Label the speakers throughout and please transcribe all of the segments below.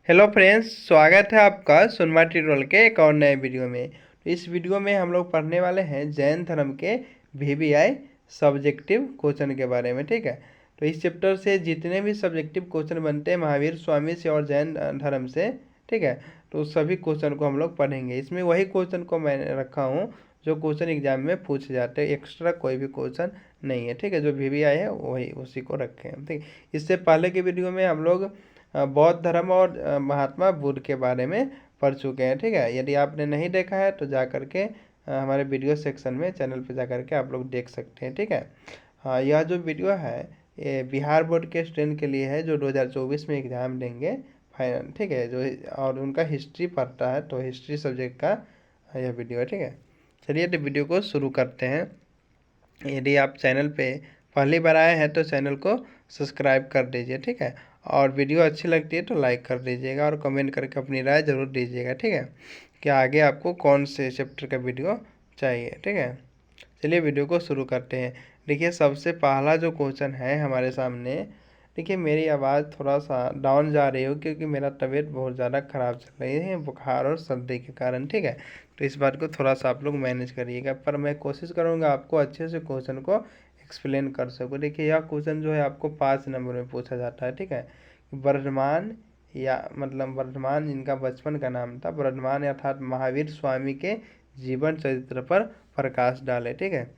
Speaker 1: Hello friends, स्वागत है आपका सुनमा ट्यूटोरियल के एक और नए वीडियो में। तो इस वीडियो में हम लोग पढ़ने वाले हैं जैन धर्म के वीवीआई सब्जेक्टिव क्वेश्चन के बारे में। ठीक है, तो इस चैप्टर से जितने भी सब्जेक्टिव क्वेश्चन बनते हैं महावीर स्वामी से और जैन धर्म से, ठीक है, तो सभी क्वेश्चन को हम लोग पढ़ेंगे। इसमें वही क्वेश्चन को मैंने रखा हूँ जो क्वेश्चन एग्जाम में पूछे जाते हैं, एक्स्ट्रा कोई भी क्वेश्चन नहीं है। ठीक है, जो वीवीआई है वही उसी को रखे हैं। ठीक, इससे पहले के वीडियो में हम लोग बौद्ध धर्म और महात्मा बुद्ध के बारे में पढ़ चुके हैं। ठीक है, यदि आपने नहीं देखा है तो जा करके हमारे वीडियो सेक्शन में चैनल पे जा करके आप लोग देख सकते हैं। ठीक है, हाँ, यह जो वीडियो है ये बिहार बोर्ड के स्टूडेंट के लिए है जो 2024 में एग्ज़ाम देंगे फाइनल। ठीक है, जो और उनका हिस्ट्री पढ़ता है तो हिस्ट्री सब्जेक्ट का यह वीडियो है। ठीक है, चलिए तो वीडियो को शुरू करते हैं। यदि आप चैनल पे पहली बार आए हैं तो चैनल को सब्सक्राइब कर दीजिए। ठीक है, और वीडियो अच्छी लगती है तो लाइक कर दीजिएगा और कमेंट करके अपनी राय ज़रूर दीजिएगा। ठीक है, कि आगे आपको कौन से चैप्टर का वीडियो चाहिए। ठीक है, चलिए वीडियो को शुरू करते हैं। देखिए, सबसे पहला जो क्वेश्चन है हमारे सामने, देखिए मेरी आवाज़ थोड़ा सा डाउन जा रही हो क्योंकि मेरा तबीयत बहुत ज़्यादा ख़राब चल रही है बुखार और सर्दी के कारण। ठीक है, तो इस बात को थोड़ा सा आप लोग मैनेज करिएगा, पर मैं कोशिश करूँगा आपको अच्छे से क्वेश्चन को एक्सप्लेन कर सकूँ। देखिए, यह क्वेश्चन जो है आपको 5 नंबर में पूछा जाता है। ठीक है, वर्धमान या मतलब वर्धमान जिनका बचपन का नाम था वर्धमान अर्थात महावीर स्वामी के जीवन चरित्र पर प्रकाश डाले। ठीक है,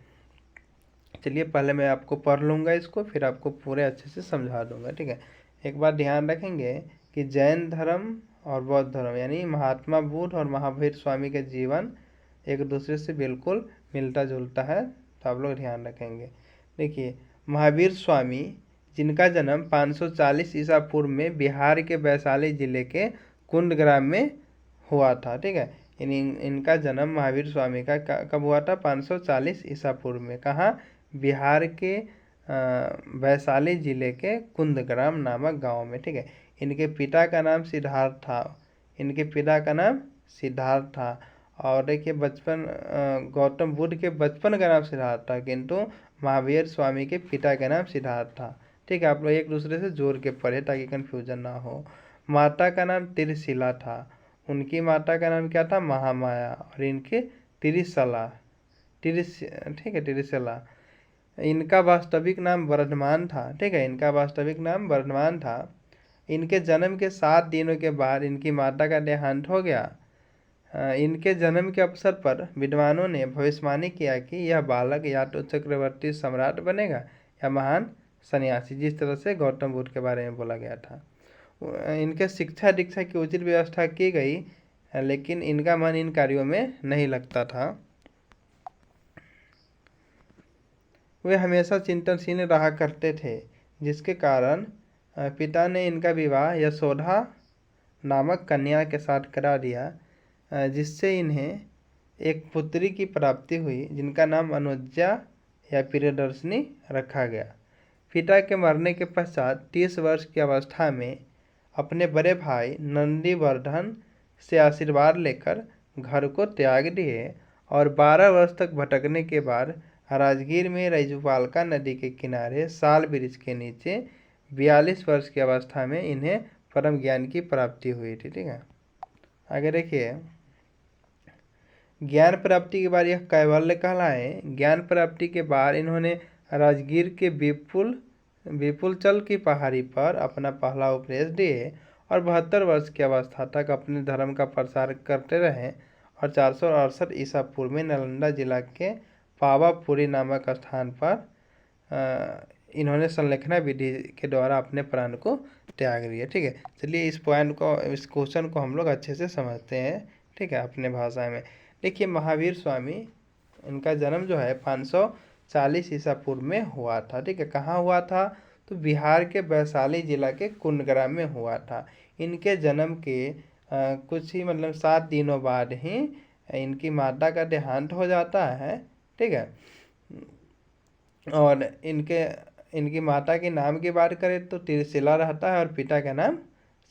Speaker 1: चलिए पहले मैं आपको पढ़ लूँगा इसको, फिर आपको पूरे अच्छे से समझा दूँगा। ठीक है, एक बात ध्यान रखेंगे कि जैन धर्म और बौद्ध धर्म यानी महात्मा बुद्ध और महावीर स्वामी के जीवन एक दूसरे से बिल्कुल मिलता जुलता है, तो आप लोग ध्यान रखेंगे। देखिए, महावीर स्वामी जिनका जन्म 540 ईसा पूर्व में बिहार के वैशाली जिले के कुंड ग्राम में हुआ था। ठीक है, इनका जन्म महावीर स्वामी का कब हुआ था? 540 ईसा पूर्व में। कहाँ? बिहार के वैशाली जिले के कुंदग्राम नामक गांव में। ठीक है, इनके पिता का नाम सिद्धार्थ था। इनके पिता का नाम सिद्धार्थ था। और देखिए, बचपन गौतम बुद्ध के बचपन का नाम सिद्धार्थ था, किंतु महावीर स्वामी के पिता का नाम सिद्धार्थ था। ठीक है, आप लोग एक दूसरे से जोड़ के पढ़े ताकि कन्फ्यूजन ना हो। माता का नाम त्रिशिला था। उनकी माता का नाम क्या था? महामाया। और इनके त्रिशला ठीक है, त्रिशला। इनका वास्तविक नाम वर्धमान था। ठीक है, इनका वास्तविक नाम वर्धमान था। इनके जन्म के 7 दिनों के बाद इनकी माता का देहांत हो गया। इनके जन्म के अवसर पर विद्वानों ने भविष्यवाणी किया कि यह बालक या तो चक्रवर्ती सम्राट बनेगा या महान सन्यासी, जिस तरह से गौतम बुद्ध के बारे में बोला गया था। इनके शिक्षा दीक्षा की उचित व्यवस्था की गई, लेकिन इनका मन इन कार्यों में नहीं लगता था। वे हमेशा चिंतनशील रहा करते थे, जिसके कारण पिता ने इनका विवाह यशोदा नामक कन्या के साथ करा दिया, जिससे इन्हें एक पुत्री की प्राप्ति हुई जिनका नाम अनुजा या प्रियदर्शनी रखा गया। पिता के मरने के पश्चात 30 वर्ष की अवस्था में अपने बड़े भाई नंदीवर्धन से आशीर्वाद लेकर घर को त्याग दिए और 12 वर्ष तक भटकने के बाद राजगीर में रजुपालका नदी के किनारे साल वृक्ष के नीचे 42 वर्ष की अवस्था में इन्हें परम ज्ञान की प्राप्ति हुई थी। ठीक है, आगे देखिए, ज्ञान प्राप्ति के बाद यह कैवल्य कहलाए। ज्ञान प्राप्ति के बाद इन्होंने राजगीर के विपुलचल की पहाड़ी पर अपना पहला उपदेश दिए और 72 वर्ष की अवस्था तक अपने धर्म का प्रसार करते रहे और 468 ईसा पूर्व में नालंदा जिला के पावापुरी नामक स्थान पर इन्होंने संलेखना विधि के द्वारा अपने प्राण को त्याग दिया। ठीक है, चलिए इस क्वेश्चन को हम लोग अच्छे से समझते हैं। ठीक है, अपने भाषा में। देखिए, महावीर स्वामी इनका जन्म जो है 540 ईसा पूर्व में हुआ था। ठीक है, कहाँ हुआ था? तो बिहार के वैशाली जिला के कुंडग्राम में हुआ था। इनके जन्म के कुछ ही मतलब 7 दिनों बाद ही इनकी माता का देहांत हो जाता है। ठीक है, और इनकी माता के नाम की बात करें तो त्रिशिला रहता है और पिता का नाम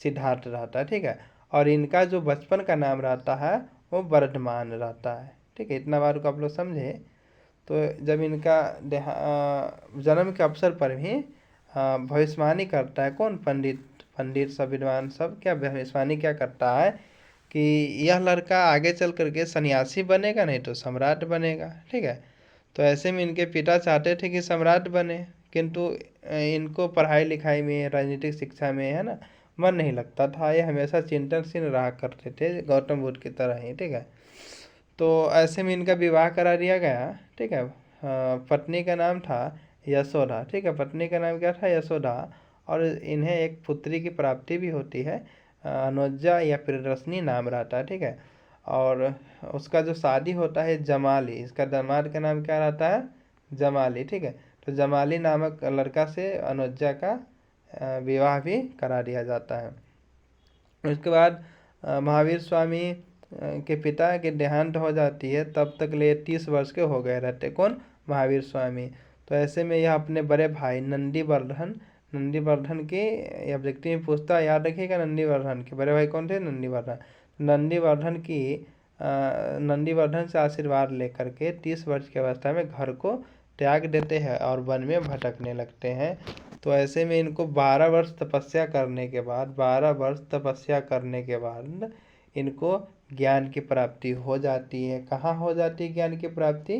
Speaker 1: सिद्धार्थ रहता है। ठीक है, और इनका जो बचपन का नाम रहता है वो वर्धमान रहता है। ठीक है, इतना बात को आप लोग समझे। तो जब इनका जन्म के अवसर पर भी भविष्यवाणी करता है कौन? पंडित पंडित सब विद्वान सब क्या भविष्यवाणी क्या करता है कि यह लड़का आगे चल करके सन्यासी बनेगा नहीं तो सम्राट बनेगा, ठीक है। तो ऐसे में इनके पिता चाहते थे कि सम्राट बने, किंतु इनको पढ़ाई लिखाई में, राजनीतिक शिक्षा में, है ना, मन नहीं लगता था। ये हमेशा चिंतनशील रहा करते थे गौतम बुद्ध की तरह ही, ठीक है। तो ऐसे में इनका विवाह करा दिया गया, ठीक है। पत्नी का नाम था यशोदा, ठीक है। पत्नी का नाम क्या था? यशोदा। और इन्हें एक पुत्री की प्राप्ति भी होती है, अनुजा या प्रियदर्शनी नाम रहता है, ठीक है। और उसका जो शादी होता है जमाली, इसका दामाद का नाम क्या रहता है? जमाली, ठीक है। तो जमाली नामक लड़का से अनुजा का विवाह भी करा दिया जाता है। उसके बाद महावीर स्वामी के पिता के देहांत हो जाती है, तब तक ले 30 वर्ष के हो गए रहते। कौन? महावीर स्वामी। तो ऐसे में यह अपने बड़े भाई नंदीवर्धन के, यह व्यक्ति में पूछता, याद रखिएगा, नंदीवर्धन के बड़े भाई कौन थे? नंदीवर्धन। नंदीवर्धन से आशीर्वाद लेकर के 30 वर्ष की अवस्था में घर को त्याग देते हैं और वन में भटकने लगते हैं। तो ऐसे में इनको 12 वर्ष तपस्या करने के बाद इनको ज्ञान की प्राप्ति हो जाती है। कहाँ हो जाती है ज्ञान की प्राप्ति?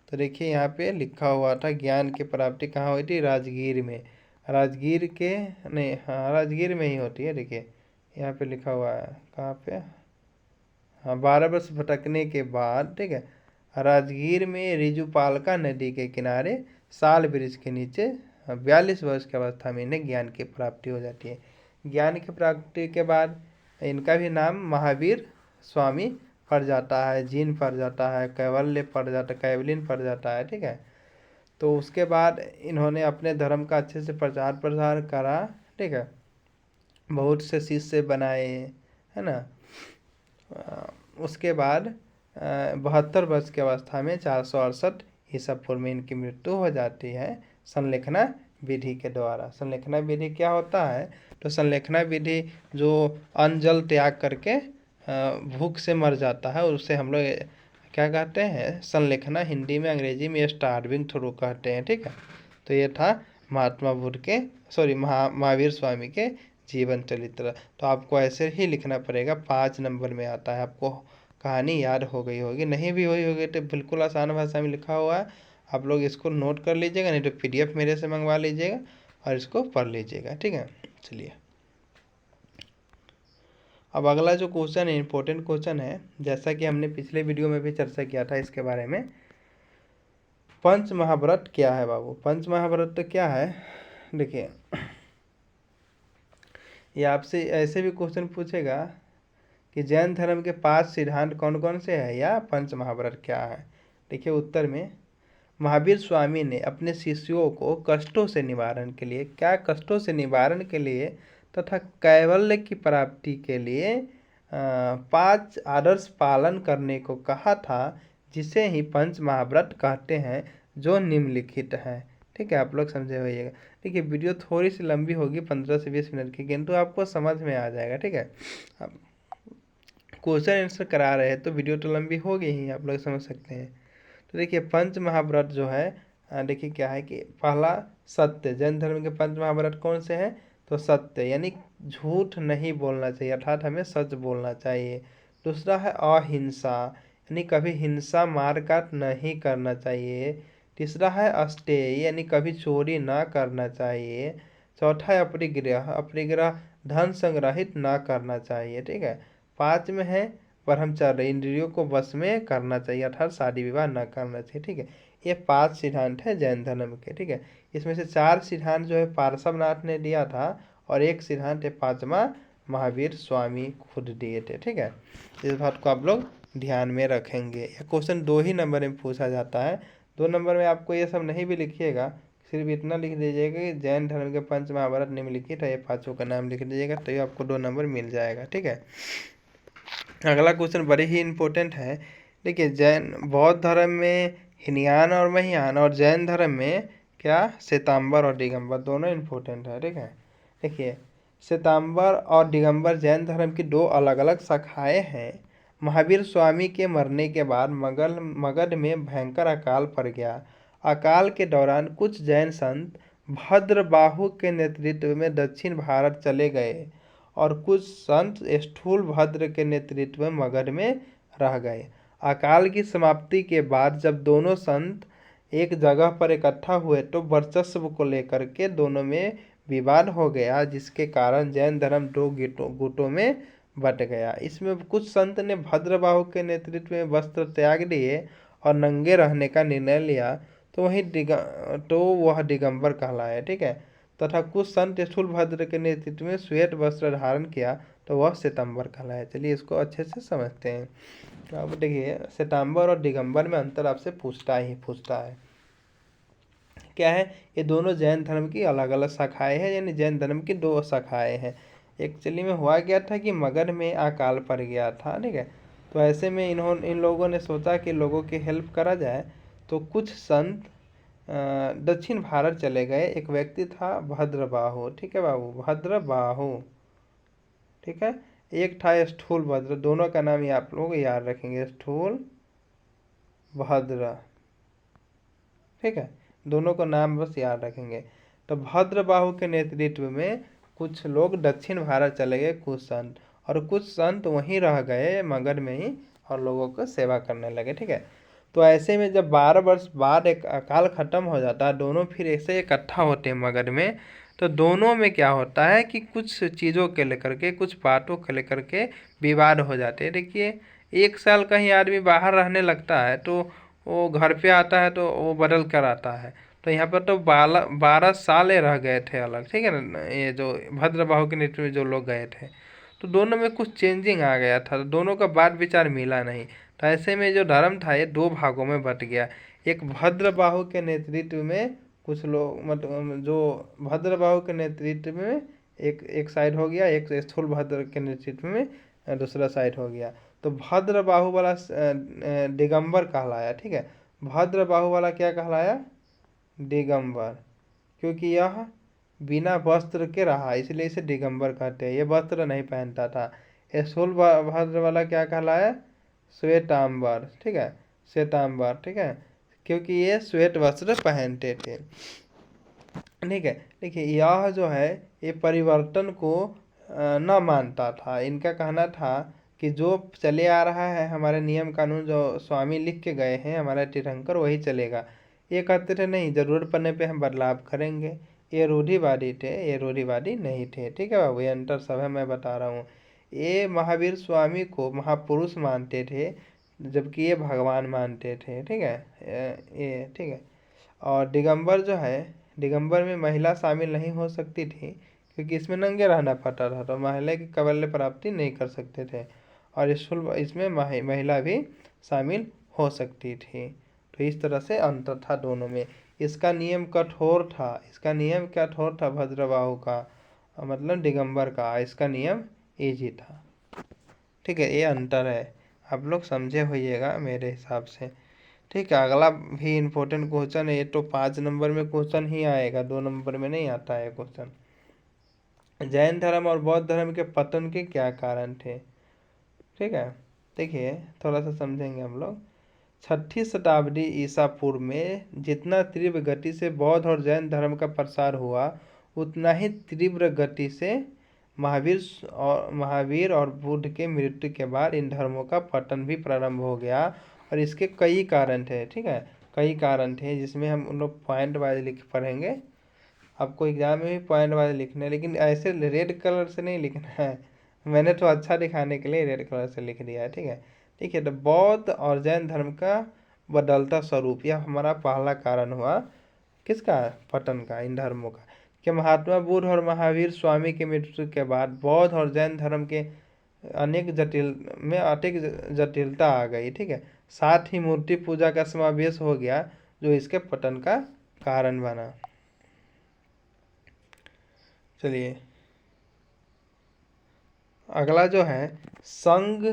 Speaker 1: तो देखिए यहाँ पे लिखा हुआ था, ज्ञान की प्राप्ति कहाँ हुई थी? राजगीर में। राजगीर के नहीं, हाँ राजगीर में ही होती है। देखिए यहाँ पे लिखा हुआ है, कहाँ पे? हाँ, 12 वर्ष भटकने के बाद, ठीक है, राजगीर में रिजुपालका नदी के किनारे साल वृक्ष के नीचे 42 वर्ष की अवस्था में इन्हें ज्ञान की प्राप्ति हो जाती है। ज्ञान की प्राप्ति के बाद इनका भी नाम महावीर स्वामी पड़ जाता है, जीन पड़ जाता है, कैवल्य पड़ जाता है, कैवलिन पड़ जाता है, ठीक है। तो उसके बाद इन्होंने अपने धर्म का अच्छे से प्रचार प्रसार करा, ठीक है। बहुत से शिष्य बनाए, है ना। उसके बाद 72 वर्ष की अवस्था में 468 ईसा पूर्व में इनकी मृत्यु हो जाती है संलेखना विधि के द्वारा। संलेखना विधि क्या होता है? तो संलेखना विधि जो अन्न जल त्याग करके भूख से मर जाता है, और उससे हम लोग क्या कहते हैं? संलेखना। हिंदी में, अंग्रेजी में स्टार्विंग थ्रू कहते हैं, ठीक है। तो ये था महात्मा बुद्ध के, महावीर स्वामी के जीवन चरित्र। तो आपको ऐसे ही लिखना पड़ेगा, 5 नंबर में आता है। आपको कहानी याद हो गई होगी, नहीं भी हुई होगी तो बिल्कुल आसान भाषा में लिखा हुआ है, आप लोग इसको नोट कर लीजिएगा, नहीं तो PDF मेरे से मंगवा लीजिएगा और इसको पढ़ लीजिएगा, ठीक है। चलिए अब अगला जो क्वेश्चन है, इम्पोर्टेंट क्वेश्चन है, जैसा कि हमने पिछले वीडियो में भी चर्चा किया था इसके बारे में। पंच महाव्रत क्या है बाबू? पंच महाव्रत तो क्या है? देखिए ये आपसे ऐसे भी क्वेश्चन पूछेगा कि जैन धर्म के 5 सिद्धांत कौन कौन से हैं, या पंच महाव्रत क्या है। देखिए उत्तर में, महावीर स्वामी ने अपने शिष्यों को कष्टों से निवारण के लिए, क्या कष्टों से निवारण के लिए तथा कैवल्य की प्राप्ति के लिए 5 आदर्श पालन करने को कहा था, जिसे ही पंच महाव्रत कहते हैं, जो निम्नलिखित हैं, ठीक है। आप लोग समझे होइएगा। देखिए वीडियो थोड़ी सी लंबी होगी, 15 से 20 मिनट की, किंतु आपको समझ में आ जाएगा, ठीक है। अब क्वेश्चन आंसर करा रहे हैं तो वीडियो तो लंबी होगी ही, आप लोग समझ सकते हैं। तो देखिए पंच महाव्रत जो है, देखिए क्या है कि पहला सत्य। जैन धर्म के पंच महाव्रत कौन से हैं? तो सत्य, यानी झूठ नहीं बोलना चाहिए, अर्थात हमें सच बोलना चाहिए। दूसरा है अहिंसा, यानी कभी हिंसा मारकाट नहीं करना चाहिए। तीसरा है अस्तेय, यानी कभी चोरी ना करना चाहिए। चौथा है अपरिग्रह, धन संग्रहित ना करना चाहिए, ठीक है। 5 में है ब्रह्मचर्य, इंद्रियों को वश में करना चाहिए, अर्थात शादी विवाह न करना चाहिए, ठीक है। ये 5 सिद्धांत है जैन धर्म के, ठीक है। इसमें से 4 सिद्धांत जो है पार्श्वनाथ ने दिया था, और 1 सिद्धांत है 5वां महावीर स्वामी खुद दिए थे, ठीक है। इस बात को आप लोग ध्यान में रखेंगे। यह क्वेश्चन 2 ही नंबर में पूछा जाता है। 2 नंबर में आपको ये सब नहीं भी लिखिएगा, सिर्फ इतना लिख दीजिएगा कि जैन धर्म के पंच महाभारत निम्नलिखित है, ये 5 का नाम लिख दीजिएगा, तो ये आपको 2 नंबर मिल जाएगा, ठीक है। अगला क्वेश्चन बड़े ही इम्पोर्टेंट है। देखिए जैन बौद्ध धर्म में हीनयान और महायान, और जैन धर्म में क्या श्वेतांबर और दिगंबर, दोनों इम्पोर्टेंट है, ठीक है। देखिए श्वेतांबर और दिगंबर जैन धर्म की 2 अलग अलग शाखाएं हैं। महावीर स्वामी के मरने के बाद मगध में भयंकर अकाल पड़ गया। अकाल के दौरान कुछ जैन संत भद्रबाहु के नेतृत्व में दक्षिण भारत चले गए और कुछ संत स्थूलभद्र के नेतृत्व में मगध में रह गए। अकाल की समाप्ति के बाद जब दोनों संत एक जगह पर इकट्ठा हुए तो वर्चस्व को लेकर के दोनों में विवाद हो गया, जिसके कारण जैन धर्म दो गुटों में बट गया। इसमें कुछ संत ने भद्रबाहु के नेतृत्व में वस्त्र त्याग दिए और नंगे रहने का निर्णय लिया, तो वह दिगंबर कहलाया, ठीक है। तथा कुछ संत स्थूलभद्र के नेतृत्व में श्वेत वस्त्र धारण किया, तो वह श्वेतांबर कहलाया। चलिए इसको अच्छे से समझते हैं। अब देखिए, श्वेतांबर और दिगंबर में अंतर आपसे पूछता है। क्या है? ये दोनों जैन धर्म की अलग अलग शाखाएं हैं, यानी जैन धर्म की दो शाखाएं हैं। एक्चुअली में हुआ क्या था कि मगध में अकाल पड़ गया था, ठीक है। तो ऐसे में इन लोगों ने सोचा कि लोगों की हेल्प करा जाए, तो कुछ संत दक्षिण भारत चले गए। एक व्यक्ति था भद्रबाहु, ठीक है बाबू, भद्रबाहु, ठीक है। एक था स्थूलभद्र, दोनों का नाम ये आप लोग याद रखेंगे, स्थूल भद्र, ठीक है। दोनों को नाम बस याद रखेंगे। तो भद्रबाहु के नेतृत्व में कुछ लोग दक्षिण भारत चले गए, कुछ संत, और कुछ संत वहीं रह गए मगध में ही और लोगों को सेवा करने लगे, ठीक है। तो ऐसे में जब 12 वर्ष बाद एक अकाल खत्म हो जाता है, दोनों फिर ऐसे इकट्ठा होते हैं मगध में, तो दोनों में क्या होता है कि कुछ चीज़ों के लेकर के, कुछ बातों के लेकर के विवाद हो जाते हैं। देखिए, 1 साल कहीं आदमी बाहर रहने लगता है तो वो घर पे आता है तो वो बदल कर आता है। तो यहाँ पर तो 12 साल रह गए थे अलग, ठीक है ना। ये जो भद्रबाहु के नेतृत्व में जो लोग गए थे, तो दोनों में कुछ चेंजिंग आ गया था, तो दोनों का बात विचार मिला नहीं। तो ऐसे में जो धर्म था ये 2 भागों में बट गया। एक भद्रबाहु के नेतृत्व में कुछ लोग, मतलब जो भद्रबाहु के नेतृत्व में एक साइड हो गया, एक स्थूलभद्र के नेतृत्व में दूसरा साइड हो गया। तो भद्रबाहु वाला दिगंबर कहलाया, ठीक है। भद्रबाहु वाला क्या कहलाया? दिगंबर, क्योंकि यह बिना वस्त्र के रहा, इसलिए इसे दिगंबर कहते हैं। ये वस्त्र नहीं पहनता था। स्थूलभद्र वाला क्या कहलाया? श्वेतांबर, ठीक है, श्वेतांबर, ठीक है, क्योंकि ये श्वेत वस्त्र पहनते थे, ठीक है। देखिए, यह जो है ये परिवर्तन को न मानता था। इनका कहना था कि जो चले आ रहा है हमारे नियम कानून, जो स्वामी लिख के गए हैं हमारा तीर्थंकर, वही चलेगा। ये कहते थे नहीं, ज़रूरत पड़ने पे हम बदलाव करेंगे। ये रूढ़िवादी थे, ये रूढ़िवादी नहीं थे, ठीक है बाबू। ये अंतर सब है, मैं बता रहा हूँ। ये महावीर स्वामी को महापुरुष मानते थे, जबकि ये भगवान मानते थे, ठीक है। ये ठीक है। और दिगंबर जो है, दिगंबर में महिला शामिल नहीं हो सकती थी, क्योंकि इसमें नंगे रहना पड़ता था, तो महिला की कबल्य प्राप्ति नहीं कर सकते थे। और इसमें महिला भी शामिल हो सकती थी। तो इस तरह से अंतर था दोनों में। इसका नियम कठोर था भद्रबाहु का, मतलब दिगंबर का। इसका नियम इजी था, ठीक है। ये अंतर है, आप लोग समझे होइएगा मेरे हिसाब से, ठीक है। अगला भी इम्पोर्टेंट क्वेश्चन है। ये तो 5 नंबर में क्वेश्चन ही आएगा, 2 नंबर में नहीं आता है क्वेश्चन। जैन धर्म और बौद्ध धर्म के पतन के क्या कारण थे, ठीक है। देखिए, थोड़ा सा समझेंगे हम लोग। 6ठी शताब्दी ईसा पूर्व में जितना तीव्र गति से बौद्ध और जैन धर्म का प्रसार हुआ, उतना ही तीव्र गति से महावीर और बुद्ध के मृत्यु के बाद इन धर्मों का पतन भी प्रारंभ हो गया। और इसके कई कारण थे, ठीक है, कई कारण थे, जिसमें हम उन लोग पॉइंट वाइज लिख पढ़ेंगे। आपको एग्जाम में भी पॉइंट वाइज लिखना है, लेकिन ऐसे रेड कलर से नहीं लिखना है। मैंने तो अच्छा दिखाने के लिए रेड कलर से लिख दिया है, ठीक है। ठीक है, तो बौद्ध और जैन धर्म का बदलता स्वरूप, यह हमारा पहला कारण हुआ। किसका? पतन का, इन धर्मों का। कि महात्मा बुद्ध और महावीर स्वामी की मृत्यु के बाद बौद्ध और जैन धर्म के अनेक जटिलता आ गई, ठीक है। साथ ही मूर्ति पूजा का समावेश हो गया, जो इसके पतन का कारण बना। चलिए, अगला जो है संघ,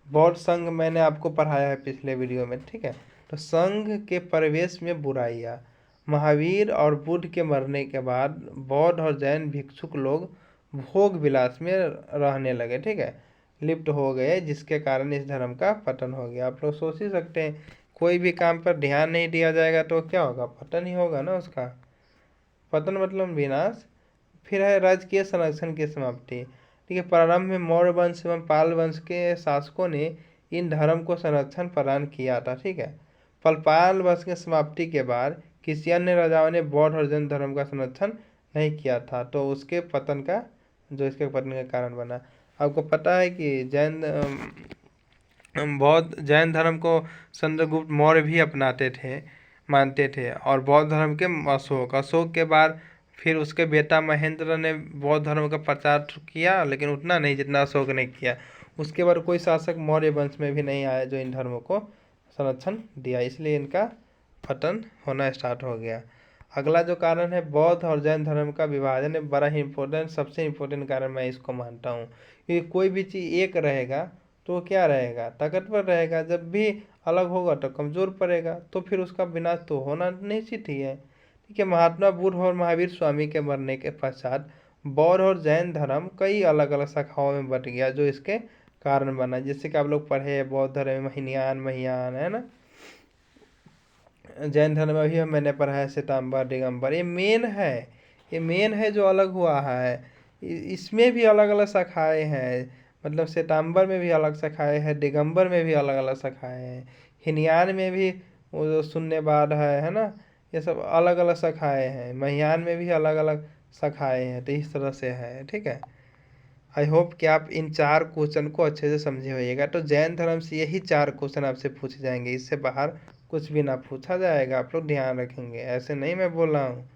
Speaker 1: बौद्ध संघ मैंने आपको पढ़ाया है पिछले वीडियो में, ठीक है। तो संघ के प्रवेश में बुराइयाँ। महावीर और बुद्ध के मरने के बाद बौद्ध और जैन भिक्षुक लोग भोग विलास में रहने लगे, ठीक है, लिप्त हो गए, जिसके कारण इस धर्म का पतन हो गया। आप लोग सोच ही सकते हैं, कोई भी काम पर ध्यान नहीं दिया जाएगा तो क्या होगा? पतन ही होगा ना उसका। पतन मतलब विनाश। फिर है राजकीय संरक्षण की समाप्ति। ठीक है, प्रारंभ में मौर्य वंश एवं पाल वंश के शासकों ने इन धर्म को संरक्षण प्रदान किया था। ठीक है, पाल वंश की समाप्ति के बाद किसी अन्य राजाओं ने बौद्ध और जैन धर्म का संरक्षण नहीं किया था, तो उसके पतन का जो इसके पतन का कारण बना। आपको पता है कि बौद्ध जैन धर्म को चंद्रगुप्त मौर्य भी अपनाते थे, मानते थे। और बौद्ध धर्म के अशोक के बाद फिर उसके बेटा महेंद्र ने बौद्ध धर्म का प्रचार किया, लेकिन उतना नहीं जितना अशोक ने किया। उसके बाद कोई शासक मौर्य वंश में भी नहीं आया जो इन धर्मों को संरक्षण दिया, इसलिए इनका पतन होना स्टार्ट हो गया। अगला जो कारण है बौद्ध और जैन धर्म का विभाजन है, बड़ा ही इंपॉर्टेंट, सबसे इम्पोर्टेंट कारण मैं इसको मानता हूँ। क्योंकि कोई भी चीज़ एक रहेगा तो क्या रहेगा, ताकतवर रहेगा। जब भी अलग होगा तो कमज़ोर पड़ेगा, तो फिर उसका विनाश तो होना निश्चित ही है। ठीक है, महात्मा बुद्ध और महावीर स्वामी के मरने के पश्चात बौद्ध और जैन धर्म कई अलग अलग शाखाओं में बट गया, जो इसके कारण बना। जैसे कि आप लोग पढ़े हैं बौद्ध धर्म में हीनयान महियान, है ना। जैन धर्म में भी मैंने पढ़ा है श्वेतांबर दिगंबर, ये मेन है जो अलग हुआ है। इसमें भी अलग अलग शाखाएँ हैं, मतलब श्वेतांबर में भी अलग शाखाएँ हैं, दिगंबर में भी अलग अलग शाखाएँ हैं, हीनयान में भी वो जो शून्यवाद है ना। ये सब अलग अलग शाखाएँ हैं, महियान में भी अलग अलग शाखाएँ हैं। तो इस तरह से है। ठीक है, आई होप कि आप इन 4 क्वेश्चन को अच्छे से समझे होइएगा। तो जैन धर्म से यही 4 क्वेश्चन आपसे पूछे जाएंगे, इससे बाहर कुछ भी ना पूछा जाएगा। आप लोग ध्यान रखेंगे, ऐसे नहीं मैं बोल रहा हूँ।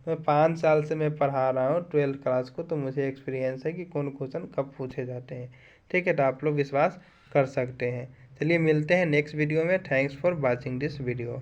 Speaker 1: मैं 5 साल से मैं पढ़ा रहा हूँ 12th क्लास को, तो मुझे एक्सपीरियंस है कि कौन क्वेश्चन कब पूछे जाते हैं। ठीक है, तो आप लोग विश्वास कर सकते हैं। चलिए मिलते हैं नेक्स्ट वीडियो में। Thanks for watching this video.